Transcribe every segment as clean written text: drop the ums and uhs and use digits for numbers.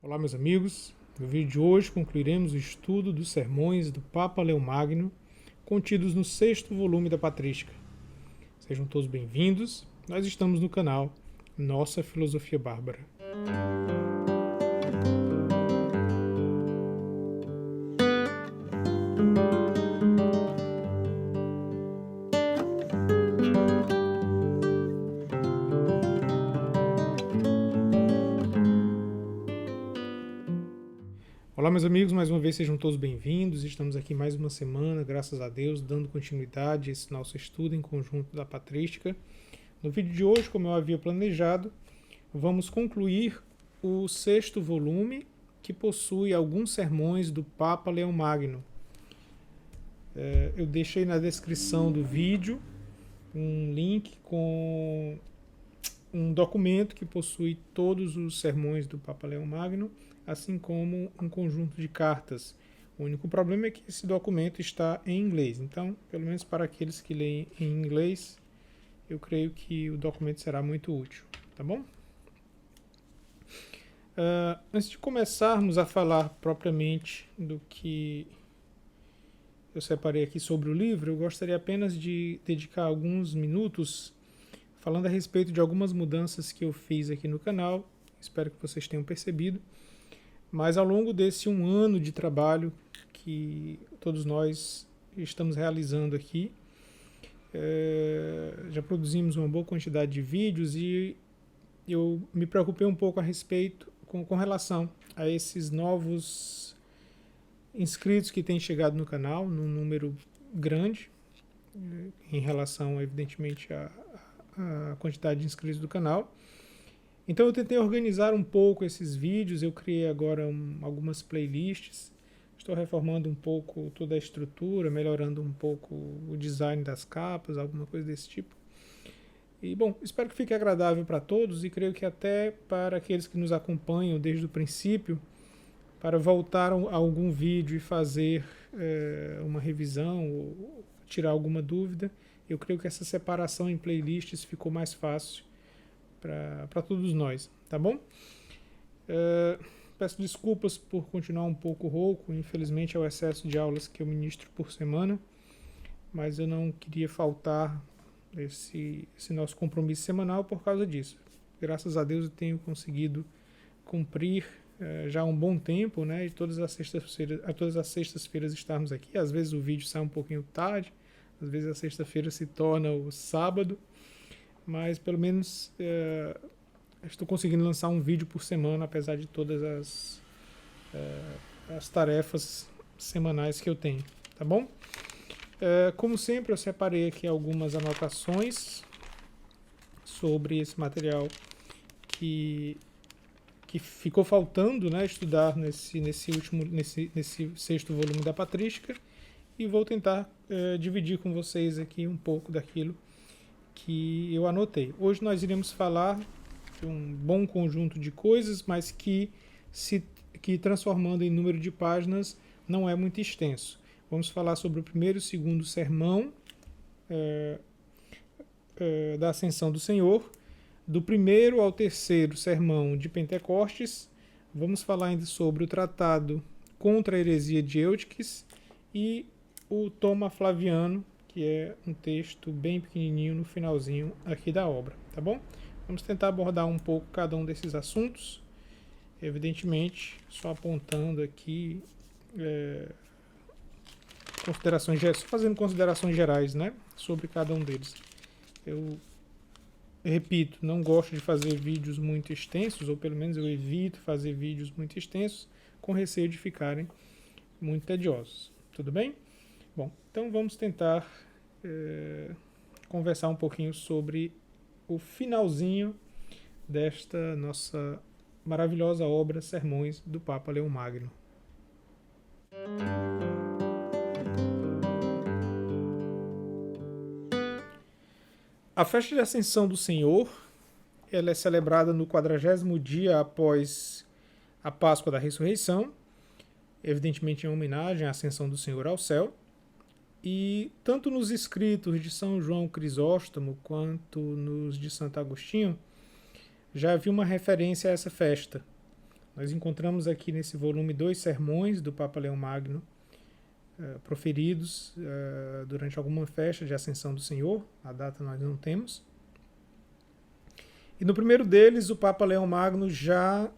Olá, meus amigos. No vídeo de hoje concluiremos o estudo dos sermões do Papa Leão Magno, contidos no 6º volume da Patrística. Sejam todos bem-vindos. Nós estamos no canal Nossa Filosofia Bárbara. Olá, meus amigos, mais uma vez sejam todos bem-vindos. Estamos aqui mais uma semana, graças a Deus, dando continuidade a esse nosso estudo em conjunto da Patrística. No vídeo de hoje, como eu havia planejado, vamos concluir o 6º volume, que possui alguns sermões do Papa Leão Magno. Eu deixei na descrição do vídeo um link com um documento que possui todos os sermões do Papa Leão Magno, assim como um conjunto de cartas. O único problema é que esse documento está em inglês, então, pelo menos para aqueles que leem em inglês, eu creio que o documento será muito útil, tá bom? Antes de começarmos a falar propriamente do que eu separei aqui sobre o livro, eu gostaria apenas de dedicar alguns minutos falando a respeito de algumas mudanças que eu fiz aqui no canal. Espero que vocês tenham percebido. Mas ao longo desse um ano de trabalho que todos nós estamos realizando aqui, já produzimos uma boa quantidade de vídeos e eu me preocupei um pouco a respeito com relação a esses novos inscritos que têm chegado no canal, num número grande, em relação, evidentemente, à quantidade de inscritos do canal. Então eu tentei organizar um pouco esses vídeos, eu criei agora algumas playlists, estou reformando um pouco toda a estrutura, melhorando um pouco o design das capas, alguma coisa desse tipo. E bom, espero que fique agradável para todos e creio que até para aqueles que nos acompanham desde o princípio, para voltar a algum vídeo e fazer uma revisão ou tirar alguma dúvida, eu creio que essa separação em playlists ficou mais fácil para todos nós, tá bom? Peço desculpas por continuar um pouco rouco, infelizmente é o excesso de aulas que eu ministro por semana, mas eu não queria faltar esse nosso compromisso semanal por causa disso. Graças a Deus eu tenho conseguido cumprir já há um bom tempo, né? E todas as sextas-feiras estarmos aqui. Às vezes o vídeo sai um pouquinho tarde, às vezes a sexta-feira se torna o sábado, mas pelo menos estou conseguindo lançar um vídeo por semana, apesar de todas as tarefas semanais que eu tenho, tá bom? Como sempre, eu separei aqui algumas anotações sobre esse material que ficou faltando, né, estudar nesse 6º volume da Patrística, e vou tentar dividir com vocês aqui um pouco daquilo que eu anotei. Hoje nós iremos falar de um bom conjunto de coisas, mas que transformando em número de páginas não é muito extenso. Vamos falar sobre o primeiro e o segundo sermão da Ascensão do Senhor, do primeiro ao terceiro sermão de Pentecostes. Vamos falar ainda sobre o tratado contra a heresia de Eutiques e o Toma Flaviano, que é um texto bem pequenininho no finalzinho aqui da obra, tá bom? Vamos tentar abordar um pouco cada um desses assuntos, evidentemente só apontando aqui fazendo considerações gerais, né, sobre cada um deles. Eu repito, não gosto de fazer vídeos muito extensos, ou pelo menos eu evito fazer vídeos muito extensos, com receio de ficarem muito tediosos, tudo bem? Bom, então vamos tentar conversar um pouquinho sobre o finalzinho desta nossa maravilhosa obra Sermões do Papa Leão Magno. A festa de Ascensão do Senhor, ela é celebrada no 40º dia após a Páscoa da Ressurreição, evidentemente em homenagem à Ascensão do Senhor ao céu. E tanto nos escritos de São João Crisóstomo quanto nos de Santo Agostinho, já havia uma referência a essa festa. Nós encontramos aqui nesse volume 2 sermões do Papa Leão Magno, proferidos durante alguma festa de Ascensão do Senhor, a data nós não temos. E no primeiro deles, o Papa Leão Magno já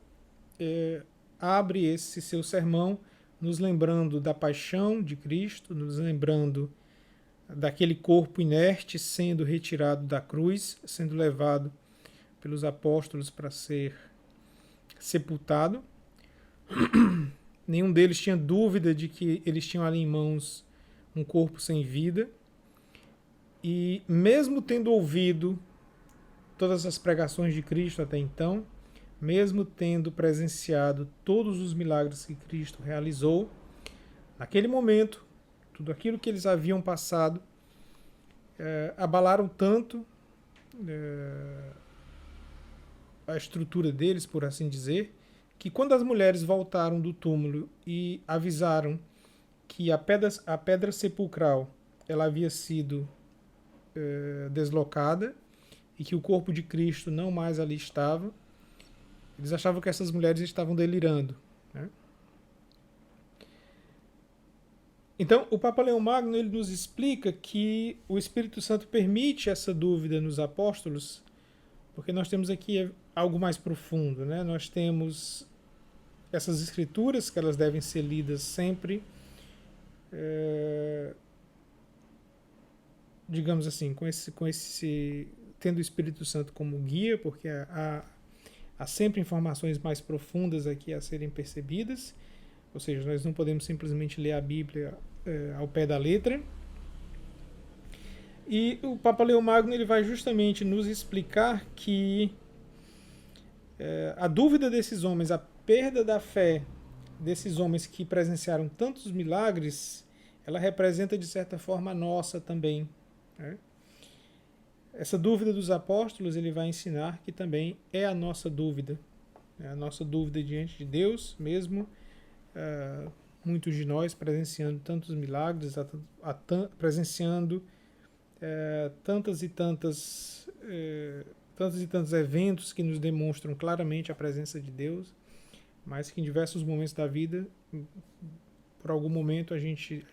abre esse seu sermão nos lembrando da paixão de Cristo, nos lembrando daquele corpo inerte sendo retirado da cruz, sendo levado pelos apóstolos para ser sepultado. Nenhum deles tinha dúvida de que eles tinham ali em mãos um corpo sem vida. E mesmo tendo ouvido todas as pregações de Cristo até então, mesmo tendo presenciado todos os milagres que Cristo realizou, naquele momento, tudo aquilo que eles haviam passado abalaram tanto a estrutura deles, por assim dizer, que quando as mulheres voltaram do túmulo e avisaram que a pedra sepulcral ela havia sido deslocada e que o corpo de Cristo não mais ali estava, eles achavam que essas mulheres estavam delirando, né? Então, o Papa Leão Magno ele nos explica que o Espírito Santo permite essa dúvida nos apóstolos, porque nós temos aqui algo mais profundo, né? Nós temos essas escrituras que elas devem ser lidas sempre, digamos assim, tendo o Espírito Santo como guia, porque há sempre informações mais profundas aqui a serem percebidas, ou seja, nós não podemos simplesmente ler a Bíblia ao pé da letra. E o Papa Leão Magno ele vai justamente nos explicar que a dúvida desses homens, a perda da fé desses homens que presenciaram tantos milagres, ela representa de certa forma a nossa também, né? Essa dúvida dos apóstolos ele vai ensinar que também é a nossa dúvida, a nossa dúvida diante de Deus, mesmo muitos de nós presenciando tantos milagres, presenciando tantos e tantos eventos que nos demonstram claramente a presença de Deus, mas que em diversos momentos da vida, por algum momento a gente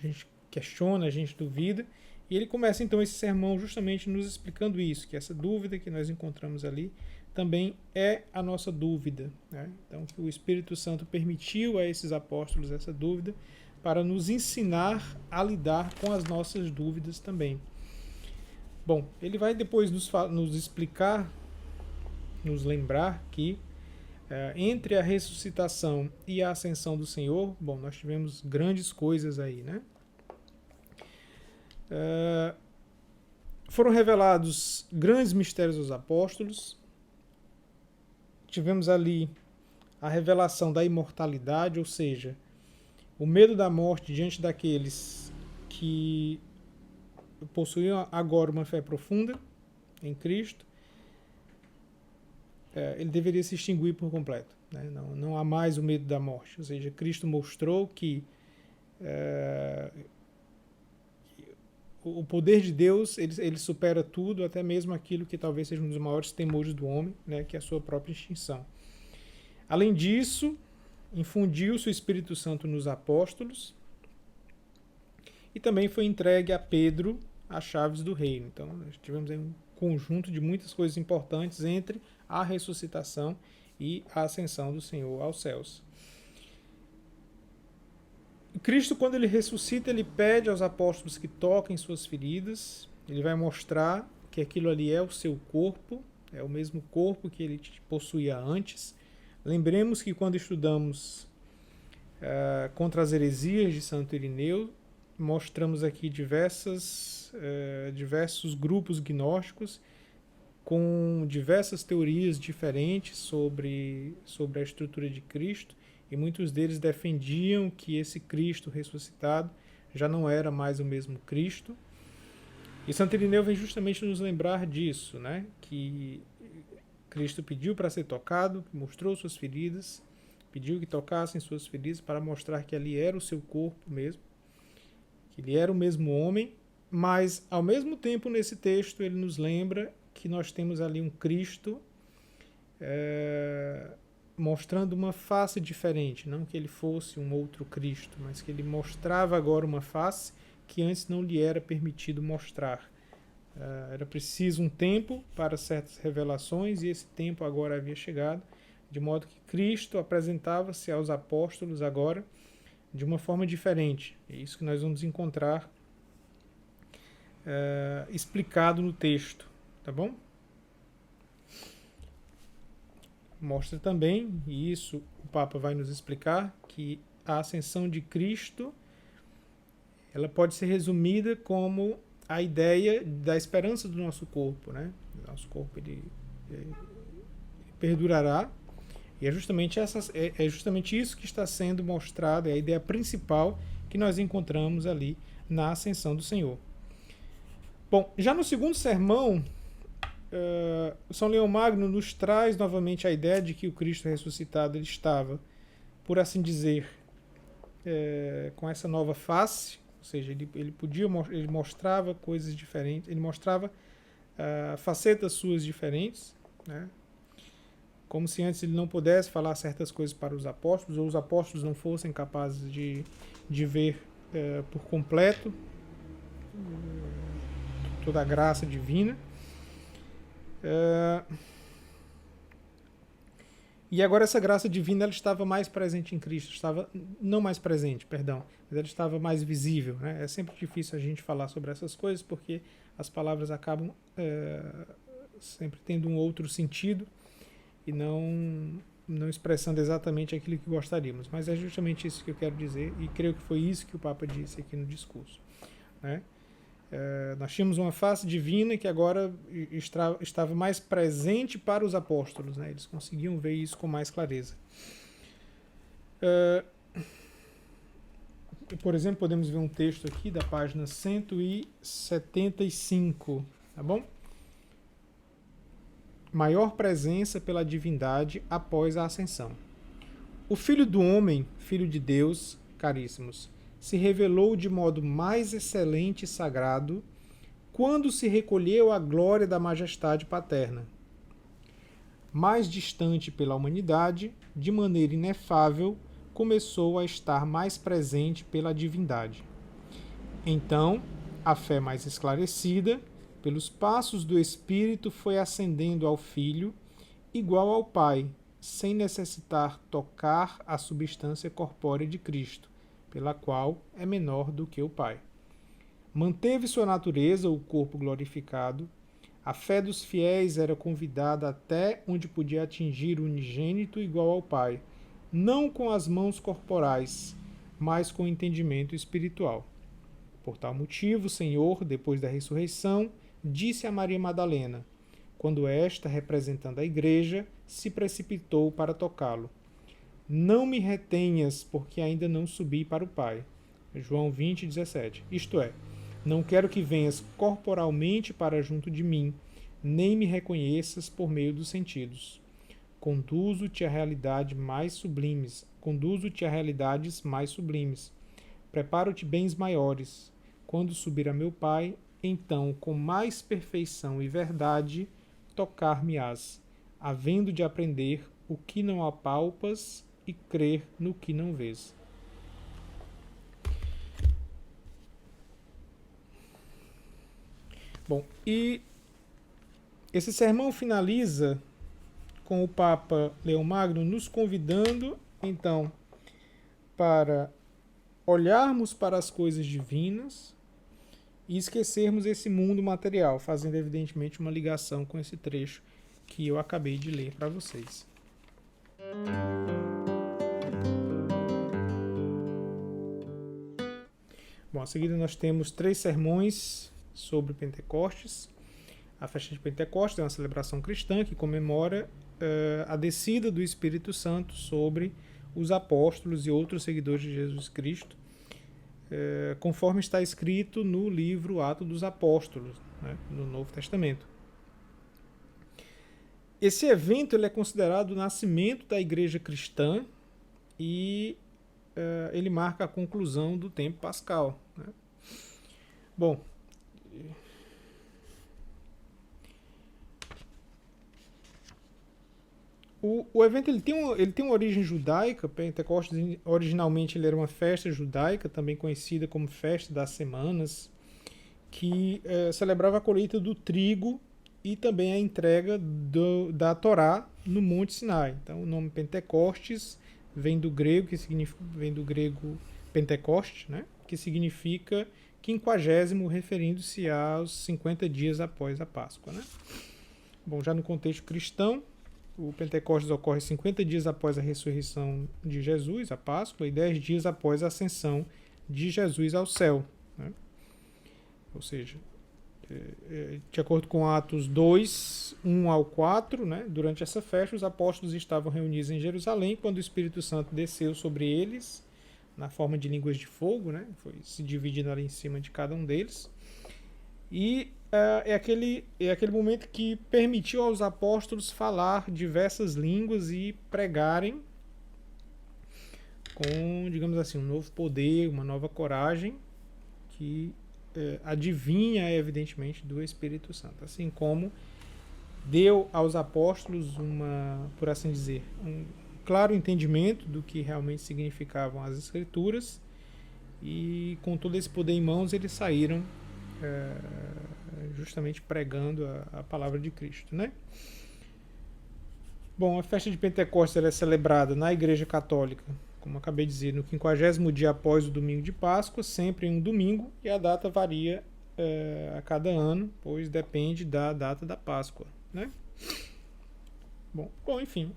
questiona, a gente duvida, e ele começa então esse sermão justamente nos explicando isso, que essa dúvida que nós encontramos ali também é a nossa dúvida, né? Então, que o Espírito Santo permitiu a esses apóstolos essa dúvida para nos ensinar a lidar com as nossas dúvidas também. Bom, ele vai depois nos explicar, nos lembrar que entre a ressuscitação e a ascensão do Senhor, bom, nós tivemos grandes coisas aí, né? Foram revelados grandes mistérios aos apóstolos. Tivemos ali a revelação da imortalidade, ou seja, o medo da morte diante daqueles que possuíam agora uma fé profunda em Cristo. Ele deveria se extinguir por completo, né? Não há mais o medo da morte, ou seja, Cristo mostrou que o poder de Deus ele supera tudo, até mesmo aquilo que talvez seja um dos maiores temores do homem, né, que é a sua própria extinção. Além disso, infundiu-se o Espírito Santo nos apóstolos e também foi entregue a Pedro as chaves do reino. Então, nós tivemos aí um conjunto de muitas coisas importantes entre a ressuscitação e a ascensão do Senhor aos céus. Cristo, quando ele ressuscita, ele pede aos apóstolos que toquem suas feridas. Ele vai mostrar que aquilo ali é o seu corpo, é o mesmo corpo que ele possuía antes. Lembremos que quando estudamos contra as heresias de Santo Irineu, mostramos aqui diversos grupos gnósticos com diversas teorias diferentes sobre a estrutura de Cristo, e muitos deles defendiam que esse Cristo ressuscitado já não era mais o mesmo Cristo. E Santo Irineu vem justamente nos lembrar disso, né? Que Cristo pediu para ser tocado, mostrou suas feridas, pediu que tocassem suas feridas para mostrar que ali era o seu corpo mesmo, que ele era o mesmo homem, mas ao mesmo tempo nesse texto ele nos lembra que nós temos ali um Cristo mostrando uma face diferente, não que ele fosse um outro Cristo, mas que ele mostrava agora uma face que antes não lhe era permitido mostrar. Era preciso um tempo para certas revelações e esse tempo agora havia chegado, de modo que Cristo apresentava-se aos apóstolos agora de uma forma diferente. É isso que nós vamos encontrar explicado no texto, tá bom? Mostra também, e isso o Papa vai nos explicar, que a ascensão de Cristo ela pode ser resumida como a ideia da esperança do nosso corpo, né? O nosso corpo ele perdurará, e é justamente isso que está sendo mostrado, é a ideia principal que nós encontramos ali na ascensão do Senhor. Bom, já no segundo sermão, São Leão Magno nos traz novamente a ideia de que o Cristo ressuscitado ele estava, por assim dizer, com essa nova face, ou seja, ele mostrava coisas diferentes, ele mostrava facetas suas diferentes, né? Como se antes ele não pudesse falar certas coisas para os apóstolos, ou os apóstolos não fossem capazes de ver por completo toda a graça divina. E agora essa graça divina ela estava mais presente em Cristo, não mais presente, perdão, mas ela estava mais visível, né? É sempre difícil a gente falar sobre essas coisas porque as palavras acabam sempre tendo um outro sentido e não expressando exatamente aquilo que gostaríamos. Mas é justamente isso que eu quero dizer e creio que foi isso que o Papa disse aqui no discurso, né? Nós tínhamos uma face divina que agora estava mais presente para os apóstolos, né? Eles conseguiam ver isso com mais clareza. Por exemplo, podemos ver um texto aqui da página 175, tá bom? Maior presença pela divindade após a ascensão. O Filho do Homem, Filho de Deus, caríssimos, se revelou de modo mais excelente e sagrado quando se recolheu à glória da majestade paterna. Mais distante pela humanidade, de maneira inefável, começou a estar mais presente pela divindade. Então, a fé mais esclarecida, pelos passos do Espírito, foi ascendendo ao Filho, igual ao Pai, sem necessitar tocar a substância corpórea de Cristo, pela qual é menor do que o Pai. Manteve sua natureza, o corpo glorificado. A fé dos fiéis era convidada até onde podia atingir o unigênito igual ao Pai, não com as mãos corporais, mas com o entendimento espiritual. Por tal motivo, o Senhor, depois da ressurreição, disse a Maria Madalena, quando esta, representando a Igreja, se precipitou para tocá-lo: não me retenhas, porque ainda não subi para o Pai. João 20, 17. Isto é, não quero que venhas corporalmente para junto de mim, nem me reconheças por meio dos sentidos. Conduzo-te a realidades mais sublimes. Preparo-te bens maiores. Quando subir a meu Pai, então, com mais perfeição e verdade, tocar-me-ás, havendo de aprender o que não apalpas e crer no que não vês. Bom, e esse sermão finaliza com o Papa Leão Magno nos convidando, então, para olharmos para as coisas divinas e esquecermos esse mundo material, fazendo evidentemente uma ligação com esse trecho que eu acabei de ler para vocês. Bom, a seguida nós temos 3 sermões sobre Pentecostes. A festa de Pentecostes é uma celebração cristã que comemora a descida do Espírito Santo sobre os apóstolos e outros seguidores de Jesus Cristo, conforme está escrito no livro Atos dos Apóstolos, né, no Novo Testamento. Esse evento ele é considerado o nascimento da igreja cristã e ele marca a conclusão do tempo pascal, né? Bom, O evento ele tem uma origem judaica. Pentecostes originalmente ele era uma festa judaica, também conhecida como Festa das Semanas, que celebrava a colheita do trigo e também a entrega da Torá no Monte Sinai. Então o nome Pentecostes vem do grego, vem do grego Pentecoste, né? Que significa 50º, referindo-se aos 50 dias após a Páscoa, né? Bom, já no contexto cristão, o Pentecostes ocorre 50 dias após a ressurreição de Jesus, a Páscoa, e 10 dias após a ascensão de Jesus ao céu, né? Ou seja, de acordo com Atos 2, 1 ao 4, né, durante essa festa, os apóstolos estavam reunidos em Jerusalém quando o Espírito Santo desceu sobre eles, na forma de línguas de fogo, né, foi se dividindo ali em cima de cada um deles. E é aquele momento que permitiu aos apóstolos falar diversas línguas e pregarem com, digamos assim, um novo poder, uma nova coragem que adivinha, evidentemente, do Espírito Santo. Assim como deu aos apóstolos por assim dizer, um claro entendimento do que realmente significavam as Escrituras, e com todo esse poder em mãos eles saíram justamente pregando a palavra de Cristo, né? Bom, a festa de Pentecostes ela é celebrada na Igreja Católica, como acabei de dizer, no 50º dia após o domingo de Páscoa, sempre em um domingo, e a data varia a cada ano, pois depende da data da Páscoa, né? Bom, enfim,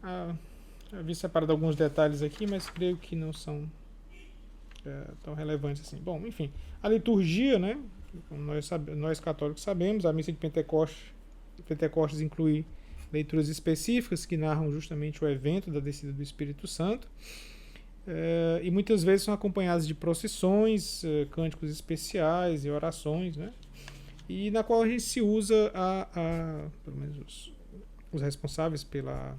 havia separado alguns detalhes aqui, mas creio que não são tão relevantes assim. Bom, enfim, a liturgia, né? Como nós católicos sabemos, a missa de Pentecostes inclui leituras específicas que narram justamente o evento da descida do Espírito Santo, e muitas vezes são acompanhadas de procissões, cânticos especiais e orações, né? E na qual a gente se usa pelo menos os responsáveis pela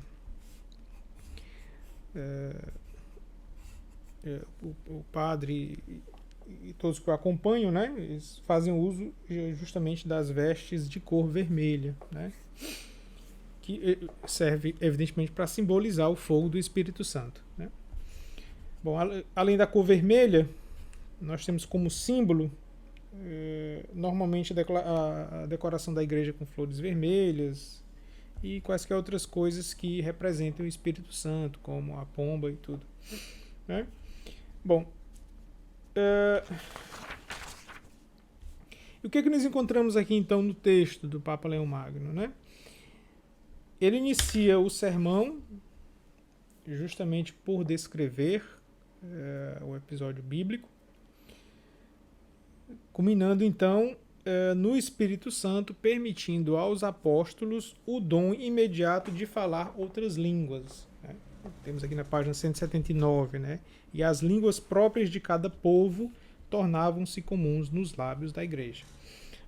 o padre e todos que o acompanham, né? Eles fazem uso justamente das vestes de cor vermelha, né? Que serve evidentemente para simbolizar o fogo do Espírito Santo, né? Bom, além da cor vermelha, nós temos como símbolo normalmente a decoração da igreja com flores vermelhas e quaisquer outras coisas que representem o Espírito Santo, como a pomba e tudo, né? Bom, e o que nós encontramos aqui então no texto do Papa Leão Magno, né? Ele inicia o sermão justamente por descrever o episódio bíblico, culminando então no Espírito Santo, permitindo aos apóstolos o dom imediato de falar outras línguas, né? Temos aqui na página 179, né? E as línguas próprias de cada povo tornavam-se comuns nos lábios da igreja.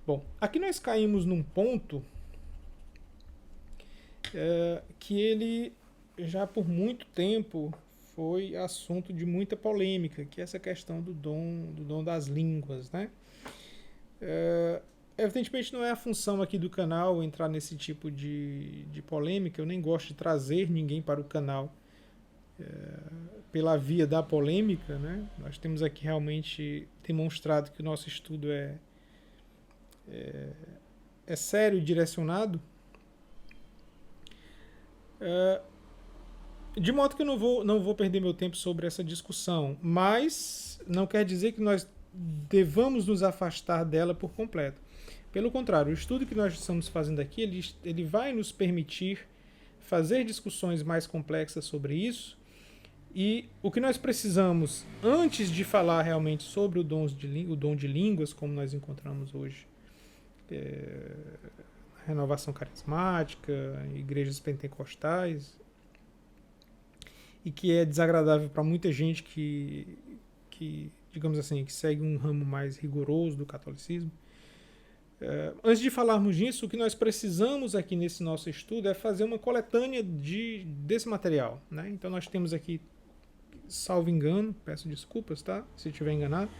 Bom, aqui nós caímos num ponto que ele já por muito tempo foi assunto de muita polêmica, que é essa questão do dom das línguas, né? Evidentemente não é a função aqui do canal entrar nesse tipo de polêmica. Eu nem gosto de trazer ninguém para o canal pela via da polêmica, né? Nós temos aqui realmente demonstrado que o nosso estudo é sério e direcionado, de modo que eu não vou perder meu tempo sobre essa discussão, mas não quer dizer que nós devamos nos afastar dela por completo. Pelo contrário, o estudo que nós estamos fazendo aqui, ele vai nos permitir fazer discussões mais complexas sobre isso. E o que nós precisamos, antes de falar realmente sobre o dom de línguas, como nós encontramos hoje, renovação carismática, igrejas pentecostais, e que é desagradável para muita gente que, digamos assim, que segue um ramo mais rigoroso do catolicismo. Antes de falarmos disso, o que nós precisamos aqui nesse nosso estudo é fazer uma coletânea desse material, né? Então nós temos aqui, salvo engano, peço desculpas, tá? Se estiver enganado,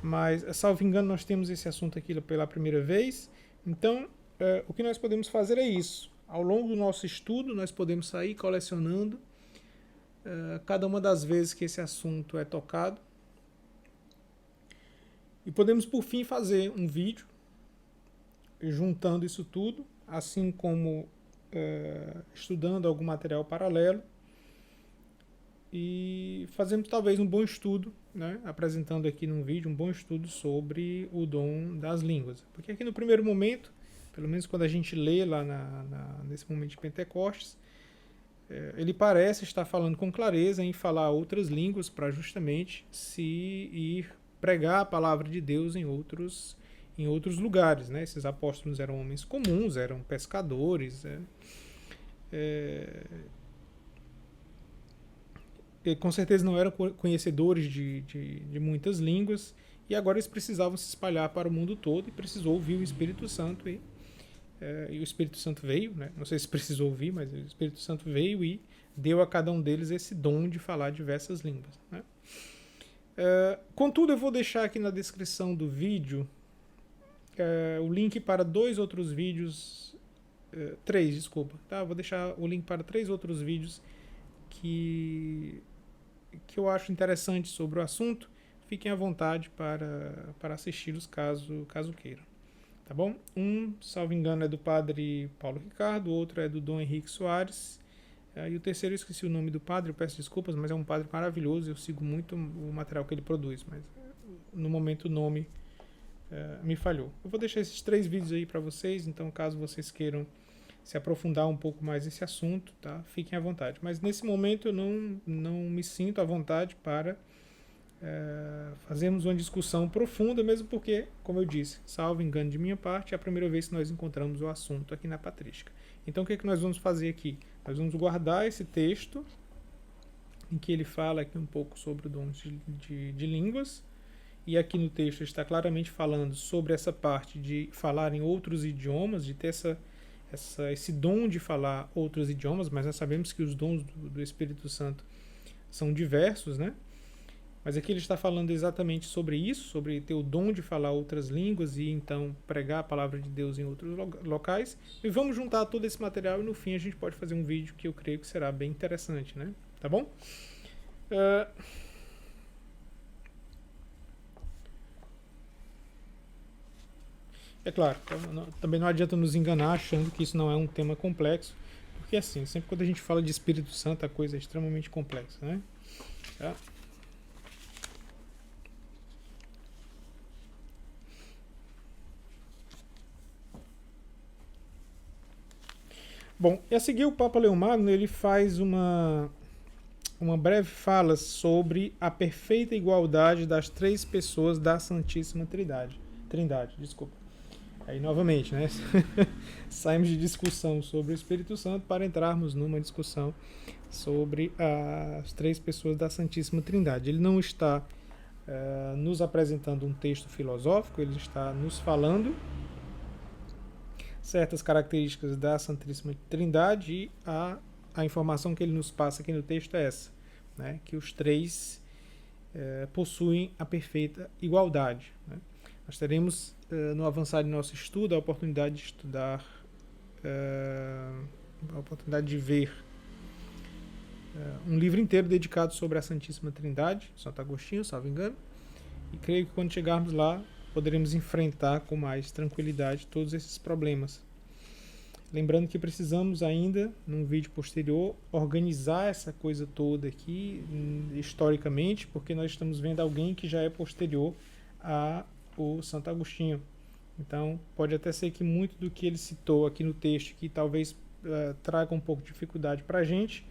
mas salvo engano nós temos esse assunto aqui pela primeira vez. Então o que nós podemos fazer é isso: Ao longo do nosso estudo, nós podemos sair colecionando cada uma das vezes que esse assunto é tocado. E podemos, por fim, fazer um vídeo juntando isso tudo, assim como estudando algum material paralelo e fazendo talvez um bom estudo, né, apresentando aqui num vídeo um bom estudo sobre o dom das línguas. Porque aqui no primeiro momento, pelo menos quando a gente lê lá nesse momento de Pentecostes, ele parece estar falando com clareza em falar outras línguas para justamente se ir pregar a palavra de Deus em outros lugares. Né? Esses apóstolos eram homens comuns, eram pescadores, com certeza não eram conhecedores de muitas línguas, e agora eles precisavam se espalhar para o mundo todo e precisou ouvir o Espírito Santo. E o Espírito Santo veio, né? Não sei se precisou ouvir, mas o Espírito Santo veio e deu a cada um deles esse dom de falar diversas línguas. Né? Contudo, eu vou deixar aqui na descrição do vídeo o link para três, desculpa. Tá? Vou deixar o link para 3 outros vídeos que eu acho interessante sobre o assunto. Fiquem à vontade para assisti-los caso queiram. Tá bom? Um, salvo engano, é do padre Paulo Ricardo, o outro é do Dom Henrique Soares, e o terceiro eu esqueci o nome do padre, eu peço desculpas, mas é um padre maravilhoso, eu sigo muito o material que ele produz, mas no momento o nome me falhou. Eu vou deixar esses 3 vídeos aí para vocês, então caso vocês queiram se aprofundar um pouco mais nesse assunto, tá? Fiquem à vontade. Mas nesse momento eu não me sinto à vontade para fazermos uma discussão profunda, mesmo porque, como eu disse, salvo engano de minha parte, é a primeira vez que nós encontramos o assunto aqui na Patrística. Então o que nós vamos fazer aqui? Nós vamos guardar esse texto em que ele fala aqui um pouco sobre o dom de línguas, e aqui no texto está claramente falando sobre essa parte de falar em outros idiomas, de ter esse dom de falar outros idiomas, mas nós sabemos que os dons do Espírito Santo são diversos, né? Mas aqui ele está falando exatamente sobre isso, sobre ter o dom de falar outras línguas e então pregar a palavra de Deus em outros locais. E vamos juntar todo esse material e no fim a gente pode fazer um vídeo que eu creio que será bem interessante, né? Tá bom? É claro, também não adianta nos enganar achando que isso não é um tema complexo, porque assim, sempre quando a gente fala de Espírito Santo a coisa é extremamente complexa, né? Tá? Bom, e a seguir o Papa Leão Magno ele faz uma breve fala sobre a perfeita igualdade das 3 pessoas da Santíssima Trindade, desculpa. Aí novamente, né? Saímos de discussão sobre o Espírito Santo para entrarmos numa discussão sobre as 3 pessoas da Santíssima Trindade. Ele não está nos apresentando um texto filosófico, ele está nos falando certas características da Santíssima Trindade, e a informação que ele nos passa aqui no texto é essa, né? Que os 3 possuem a perfeita igualdade. Né? Nós teremos, no avançar de nosso estudo, a oportunidade de estudar, a oportunidade de ver um livro inteiro dedicado sobre a Santíssima Trindade, Santo Agostinho, salvo engano, e creio que quando chegarmos lá poderemos enfrentar com mais tranquilidade todos esses problemas. Lembrando que precisamos ainda, num vídeo posterior, organizar essa coisa toda aqui, historicamente, porque nós estamos vendo alguém que já é posterior ao Santo Agostinho. Então, pode até ser que muito do que ele citou aqui no texto, que talvez traga um pouco de dificuldade para a gente,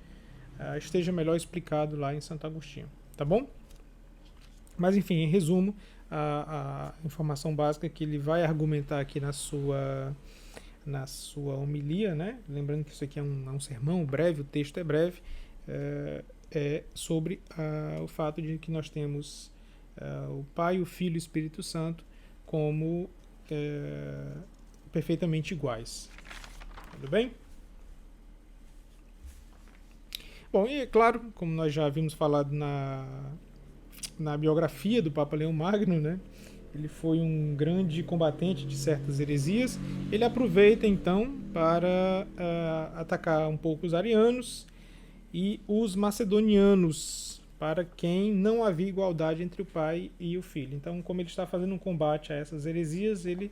esteja melhor explicado lá em Santo Agostinho. Tá bom? Mas, enfim, em resumo, a informação básica que ele vai argumentar aqui na sua homilia, né? Lembrando que isso aqui é um sermão breve, o texto é breve, é sobre o fato de que nós temos o Pai, o Filho e o Espírito Santo como perfeitamente iguais. Tudo bem? Bom, e é claro, como nós já havíamos falado na biografia do Papa Leão Magno, né? ele foi um grande combatente de certas heresias. Ele aproveita então para atacar um pouco os arianos e os macedonianos, para quem não havia igualdade entre o pai e o filho. Então, como ele está fazendo um combate a essas heresias, ele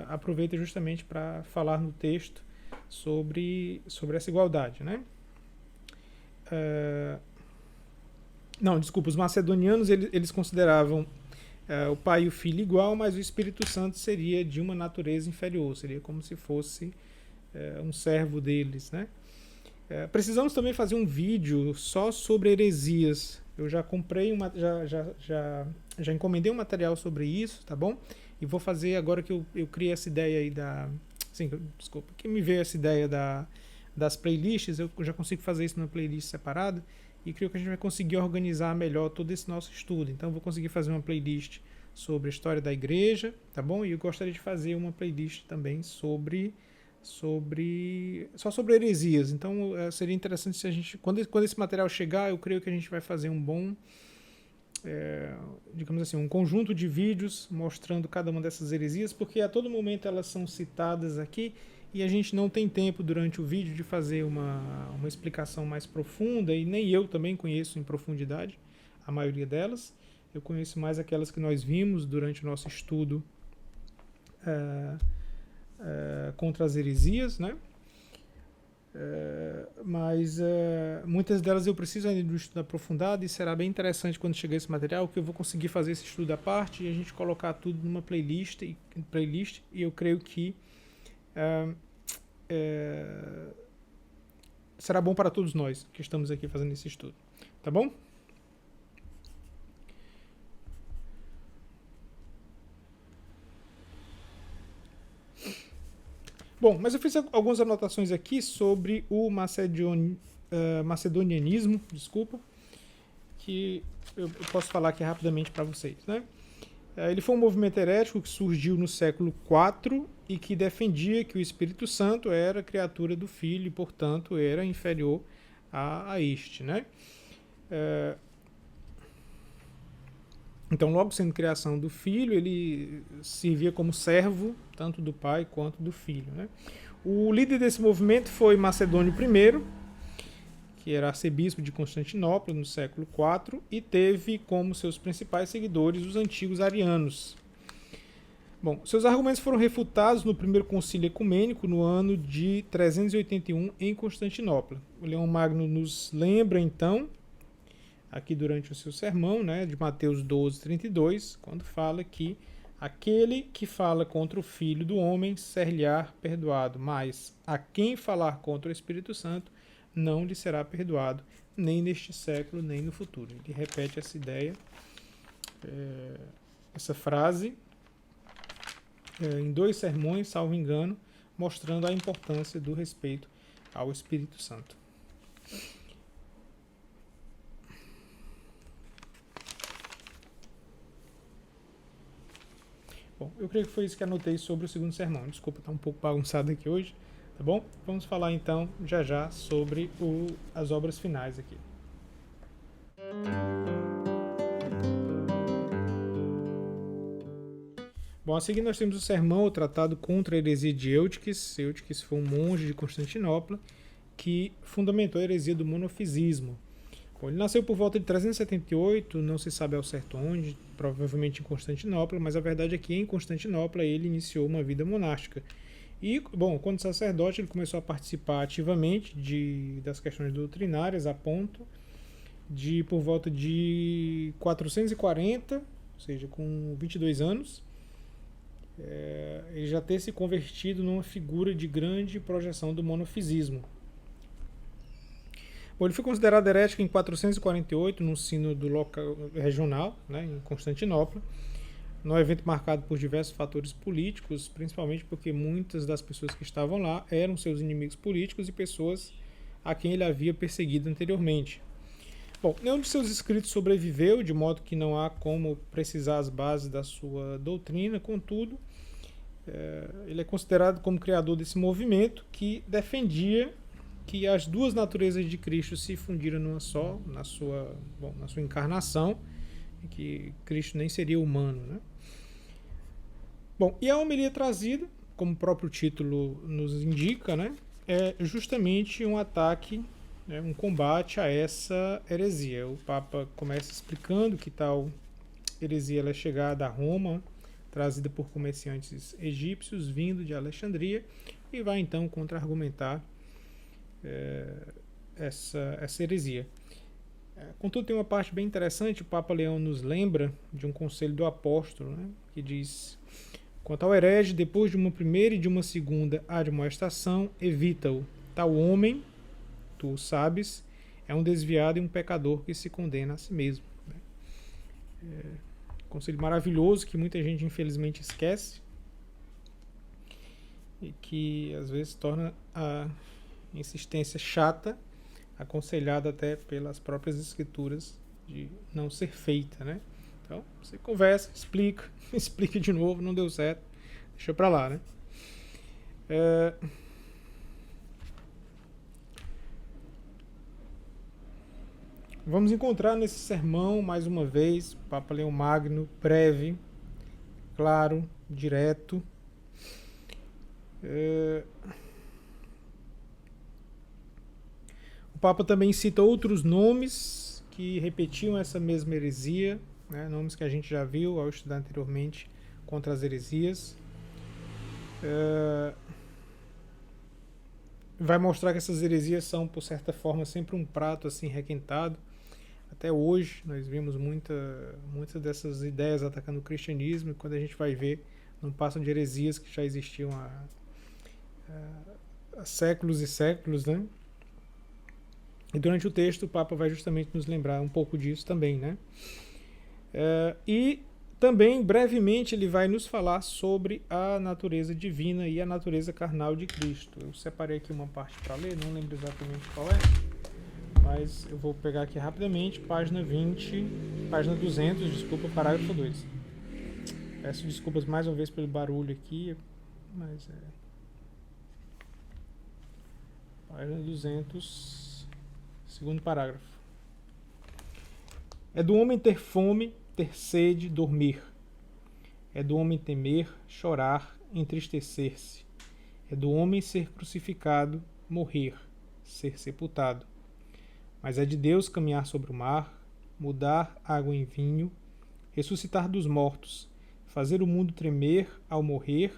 aproveita justamente para falar no texto sobre essa igualdade, né? Não, desculpa, os macedonianos eles consideravam o pai e o filho igual, mas o Espírito Santo seria de uma natureza inferior, seria como se fosse um servo deles, né? Precisamos também fazer um vídeo só sobre heresias. Eu já comprei já encomendei um material sobre isso, tá bom? E vou fazer agora que eu criei essa ideia aí desculpa, que me veio essa ideia das playlists, eu já consigo fazer isso numa playlist separada e creio que a gente vai conseguir organizar melhor todo esse nosso estudo. Então, eu vou conseguir fazer uma playlist sobre a história da igreja, tá bom? E eu gostaria de fazer uma playlist também sobre heresias. Então, seria interessante se a gente, quando esse material chegar, eu creio que a gente vai fazer um bom, digamos assim, um conjunto de vídeos mostrando cada uma dessas heresias, porque a todo momento elas são citadas aqui e a gente não tem tempo durante o vídeo de fazer uma explicação mais profunda, e nem eu também conheço em profundidade a maioria delas. Eu conheço mais aquelas que nós vimos durante o nosso estudo contra as heresias, né? Mas muitas delas eu preciso ainda de um estudo aprofundado, e será bem interessante quando chegar esse material, que eu vou conseguir fazer esse estudo à parte e a gente colocar tudo numa playlist, e eu creio que será bom para todos nós que estamos aqui fazendo esse estudo, tá bom? Bom, mas eu fiz algumas anotações aqui sobre o macedonianismo, que eu posso falar aqui rapidamente para vocês, né? Ele foi um movimento herético que surgiu no século IV e que defendia que o Espírito Santo era criatura do Filho e, portanto, era inferior a este, né? Então, logo sendo criação do Filho, ele servia como servo tanto do Pai quanto do Filho, né? O líder desse movimento foi Macedônio I, que era arcebispo de Constantinopla no século IV, e teve como seus principais seguidores os antigos arianos. Bom, seus argumentos foram refutados no primeiro concílio ecumênico no ano de 381 em Constantinopla. O Leão Magno nos lembra, então, aqui durante o seu sermão, né, de Mateus 12:32, quando fala que aquele que fala contra o Filho do Homem ser-lhe-á perdoado, mas a quem falar contra o Espírito Santo não lhe será perdoado, nem neste século, nem no futuro. Ele repete essa ideia, essa frase, em 2 sermões, salvo engano, mostrando a importância do respeito ao Espírito Santo. Bom, eu creio que foi isso que anotei sobre o segundo sermão. Desculpa, está um pouco bagunçado aqui hoje, tá bom? Vamos falar então já sobre as obras finais aqui. Bom, a seguir nós temos o sermão, o tratado contra a heresia de Eutiques. Eutiques foi um monge de Constantinopla que fundamentou a heresia do monofisismo. Bom, ele nasceu por volta de 378, não se sabe ao certo onde, provavelmente em Constantinopla, mas a verdade é que em Constantinopla ele iniciou uma vida monástica. E, bom, quando sacerdote, ele começou a participar ativamente das questões doutrinárias, a ponto de, por volta de 440, ou seja, com 22 anos, ele já ter se convertido numa figura de grande projeção do monofisismo. Bom, ele foi considerado herético em 448, num sínodo local, regional, né, em Constantinopla, num evento marcado por diversos fatores políticos, principalmente porque muitas das pessoas que estavam lá eram seus inimigos políticos e pessoas a quem ele havia perseguido anteriormente. Bom, nenhum de seus escritos sobreviveu, de modo que não há como precisar as bases da sua doutrina. Contudo, ele é considerado como criador desse movimento que defendia que as duas naturezas de Cristo se fundiram numa só, na sua encarnação, e que Cristo nem seria humano, né? Bom, e a homilia trazida, como o próprio título nos indica, né, é justamente um ataque, né, um combate a essa heresia. O Papa começa explicando que tal heresia ela é chegada a Roma, trazida por comerciantes egípcios vindo de Alexandria, e vai então contra-argumentar essa heresia. Contudo, tem uma parte bem interessante. O Papa Leão nos lembra de um conselho do apóstolo, né, que diz: quanto ao herege, depois de uma primeira e de uma segunda admoestação, evita-o. Tal homem, tu o sabes, é um desviado e um pecador que se condena a si mesmo. Conselho maravilhoso que muita gente infelizmente esquece e que às vezes torna a insistência chata, aconselhada até pelas próprias escrituras de não ser feita, né? Então, você conversa, explica, explica de novo, não deu certo, deixa pra lá, né? Vamos encontrar nesse sermão, mais uma vez, Papa Leão Magno, breve, claro, direto. O Papa também cita outros nomes que repetiam essa mesma heresia, né, nomes que a gente já viu ao estudar anteriormente contra as heresias. Vai mostrar que essas heresias são, por certa forma, sempre um prato assim requentado. Até hoje nós vimos muitas dessas ideias atacando o cristianismo, e quando a gente vai ver, não passam de heresias que já existiam há séculos e séculos, né? E durante o texto o Papa vai justamente nos lembrar um pouco disso também, né? E também, brevemente, ele vai nos falar sobre a natureza divina e a natureza carnal de Cristo. Eu separei aqui uma parte para ler, não lembro exatamente qual é, mas eu vou pegar aqui rapidamente, página 200, desculpa, parágrafo 2. Peço desculpas mais uma vez pelo barulho aqui, mas página 200, segundo parágrafo. É do homem ter fome, ter sede, dormir. É do homem temer, chorar, entristecer-se. É do homem ser crucificado, morrer, ser sepultado. Mas é de Deus caminhar sobre o mar, mudar água em vinho, ressuscitar dos mortos, fazer o mundo tremer ao morrer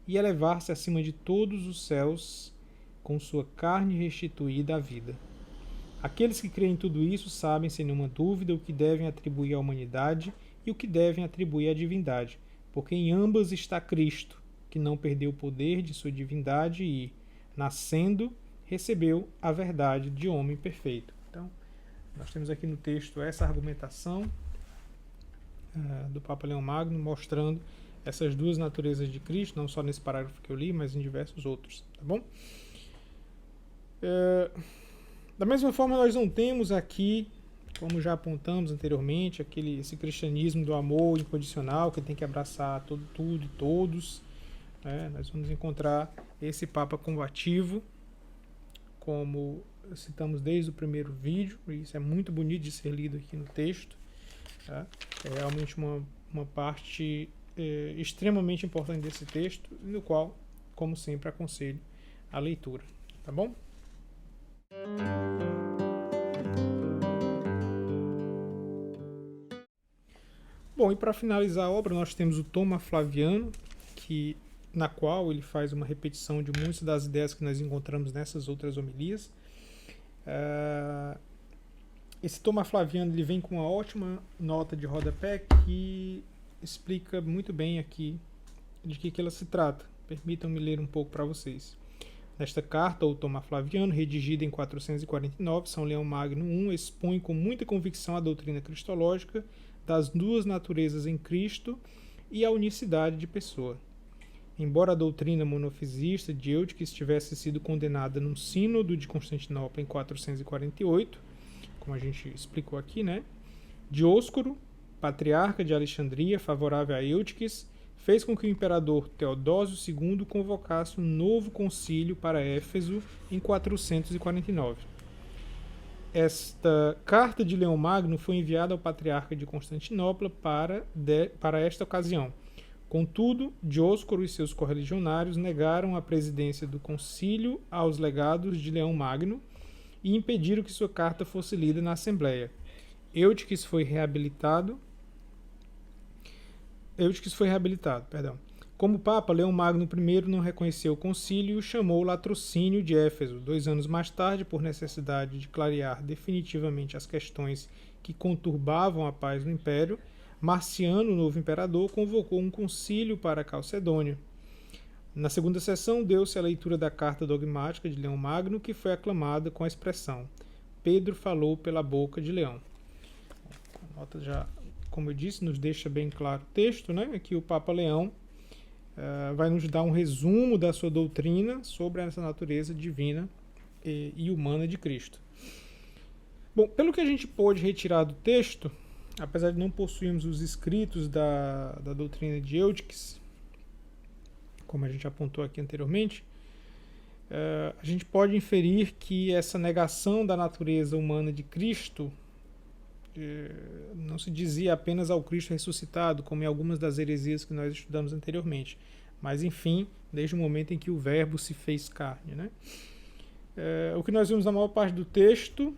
e elevar-se acima de todos os céus com sua carne restituída à vida. Aqueles que creem em tudo isso sabem, sem nenhuma dúvida, o que devem atribuir à humanidade e o que devem atribuir à divindade, porque em ambas está Cristo, que não perdeu o poder de sua divindade e, nascendo, recebeu a verdade de homem perfeito. Então, nós temos aqui no texto essa argumentação do Papa Leão Magno, mostrando essas duas naturezas de Cristo, não só nesse parágrafo que eu li, mas em diversos outros, tá bom? Da mesma forma, nós não temos aqui, como já apontamos anteriormente, esse cristianismo do amor incondicional, que tem que abraçar tudo e todos. Né? Nós vamos encontrar esse Papa combativo, como citamos desde o primeiro vídeo, e isso é muito bonito de ser lido aqui no texto. Tá? É realmente uma parte extremamente importante desse texto, no qual, como sempre, aconselho a leitura. Tá bom? Bom, e para finalizar a obra, nós temos o Toma Flaviano, na qual ele faz uma repetição de muitas das ideias que nós encontramos nessas outras homilias. Esse Toma Flaviano ele vem com uma ótima nota de rodapé que explica muito bem aqui de que ela se trata. Permitam-me ler um pouco para vocês. Nesta carta, o Toma Flaviano, redigida em 449, São Leão Magno I expõe com muita convicção a doutrina cristológica das duas naturezas em Cristo e a unicidade de pessoa. Embora a doutrina monofisista de Eutíquez tivesse sido condenada num sínodo de Constantinopla em 448, como a gente explicou aqui, né? Dioscoro, patriarca de Alexandria, favorável a Eutíquez, fez com que o imperador Teodósio II convocasse um novo concílio para Éfeso em 449. Esta carta de Leão Magno foi enviada ao patriarca de Constantinopla para esta ocasião, Contudo, Dioscoro e seus correligionários negaram a presidência do concílio aos legados de Leão Magno e impediram que sua carta fosse lida na Assembleia. Eutiques foi reabilitado. Como Papa, Leão Magno I não reconheceu o concílio e o chamou Latrocínio de Éfeso. 2 anos mais tarde, por necessidade de clarear definitivamente as questões que conturbavam a paz no Império, Marciano, o novo imperador, convocou um concílio para Calcedônia. Na segunda sessão, deu-se a leitura da carta dogmática de Leão Magno, que foi aclamada com a expressão: Pedro falou pela boca de Leão. A nota já, como eu disse, nos deixa bem claro o texto, né? Aqui o Papa Leão vai nos dar um resumo da sua doutrina sobre essa natureza divina e humana de Cristo. Bom, pelo que a gente pôde retirar do texto, apesar de não possuirmos os escritos da doutrina de Eutiques, como a gente apontou aqui anteriormente, a gente pode inferir que essa negação da natureza humana de Cristo não se dizia apenas ao Cristo ressuscitado, como em algumas das heresias que nós estudamos anteriormente, mas enfim, desde o momento em que o Verbo se fez carne, né? O que nós vimos na maior parte do texto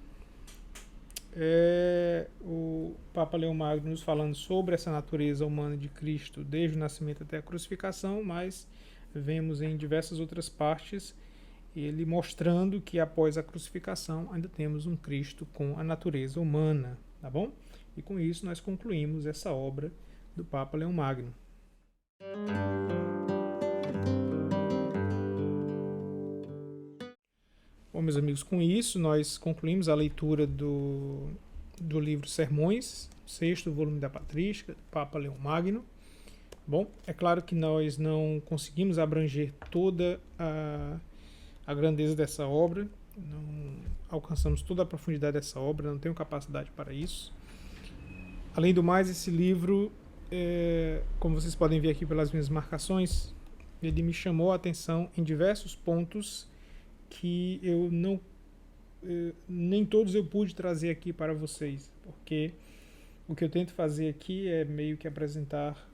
é o Papa Leão Magno nos falando sobre essa natureza humana de Cristo desde o nascimento até a crucificação, mas vemos em diversas outras partes ele mostrando que após a crucificação ainda temos um Cristo com a natureza humana, tá bom? E com isso nós concluímos essa obra do Papa Leão Magno. Bom, meus amigos, com isso nós concluímos a leitura do livro Sermões, 6º volume da Patrística, do Papa Leão Magno. Bom, é claro que nós não conseguimos abranger toda a grandeza dessa obra, não alcançamos toda a profundidade dessa obra, não tenho capacidade para isso. Além do mais, esse livro, como vocês podem ver aqui pelas minhas marcações, ele me chamou a atenção em diversos pontos que eu não nem todos eu pude trazer aqui para vocês, porque o que eu tento fazer aqui é meio que apresentar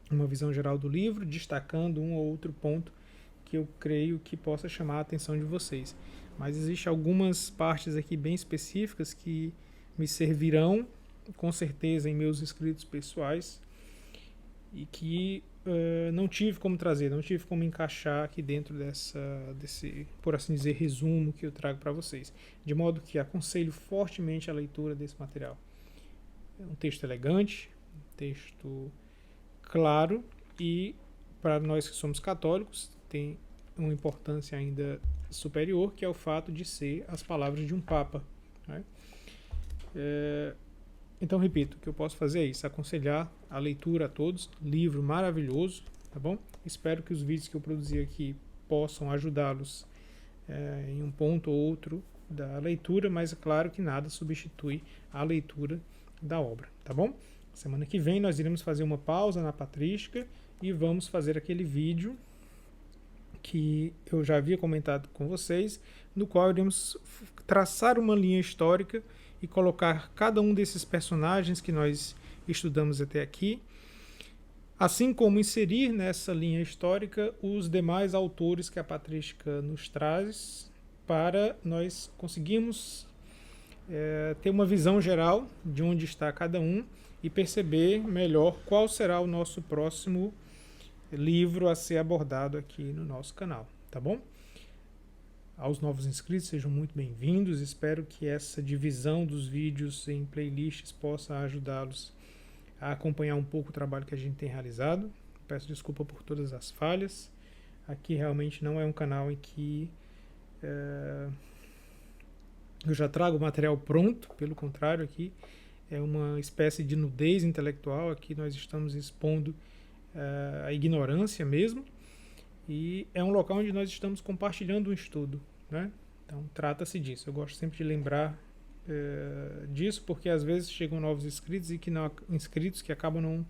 uma visão geral do livro, destacando um ou outro ponto que eu creio que possa chamar a atenção de vocês. Mas existem algumas partes aqui bem específicas que me servirão, com certeza, em meus escritos pessoais e que não tive como trazer, não tive como encaixar aqui dentro desse, por assim dizer, resumo que eu trago para vocês. De modo que aconselho fortemente a leitura desse material. É um texto elegante, um texto claro e, para nós que somos católicos, tem uma importância ainda superior, que é o fato de ser as palavras de um Papa, né? Então, repito, o que eu posso fazer é isso, aconselhar a leitura a todos, livro maravilhoso, tá bom? Espero que os vídeos que eu produzi aqui possam ajudá-los em um ponto ou outro da leitura, mas é claro que nada substitui a leitura da obra, tá bom? Semana que vem nós iremos fazer uma pausa na patrística e vamos fazer aquele vídeo que eu já havia comentado com vocês, no qual iremos traçar uma linha histórica e colocar cada um desses personagens que nós estudamos até aqui, assim como inserir nessa linha histórica os demais autores que a patrística nos traz, para nós conseguirmos ter uma visão geral de onde está cada um e perceber melhor qual será o nosso próximo livro a ser abordado aqui no nosso canal, tá bom? Aos novos inscritos, sejam muito bem-vindos. Espero que essa divisão dos vídeos em playlists possa ajudá-los a acompanhar um pouco o trabalho que a gente tem realizado. Peço desculpa por todas as falhas. Aqui realmente não é um canal em que eu já trago o material pronto, pelo contrário, aqui é uma espécie de nudez intelectual. Aqui nós estamos expondo a ignorância mesmo, e é um local onde nós estamos compartilhando um estudo, né? Então trata-se disso. Eu gosto sempre de lembrar disso, porque às vezes chegam novos inscritos que acabam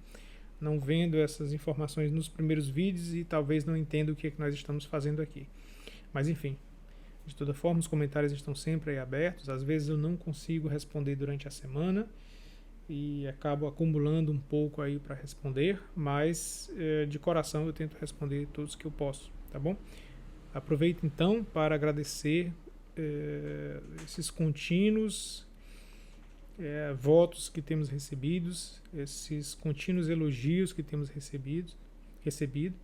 não vendo essas informações nos primeiros vídeos e talvez não entendam o que é que nós estamos fazendo aqui. Mas enfim, de toda forma, os comentários estão sempre aí abertos. Às vezes eu não consigo responder durante a semana, e acabo acumulando um pouco aí para responder, mas de coração eu tento responder todos que eu posso, tá bom? Aproveito então para agradecer esses contínuos votos que temos recebidos, esses contínuos elogios que temos recebido.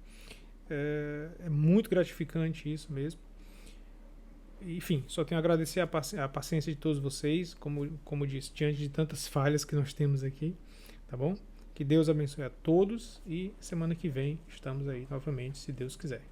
É muito gratificante isso mesmo. Enfim, só tenho a agradecer a paciência de todos vocês, como disse, diante de tantas falhas que nós temos aqui, tá bom? Que Deus abençoe a todos e semana que vem estamos aí novamente, se Deus quiser.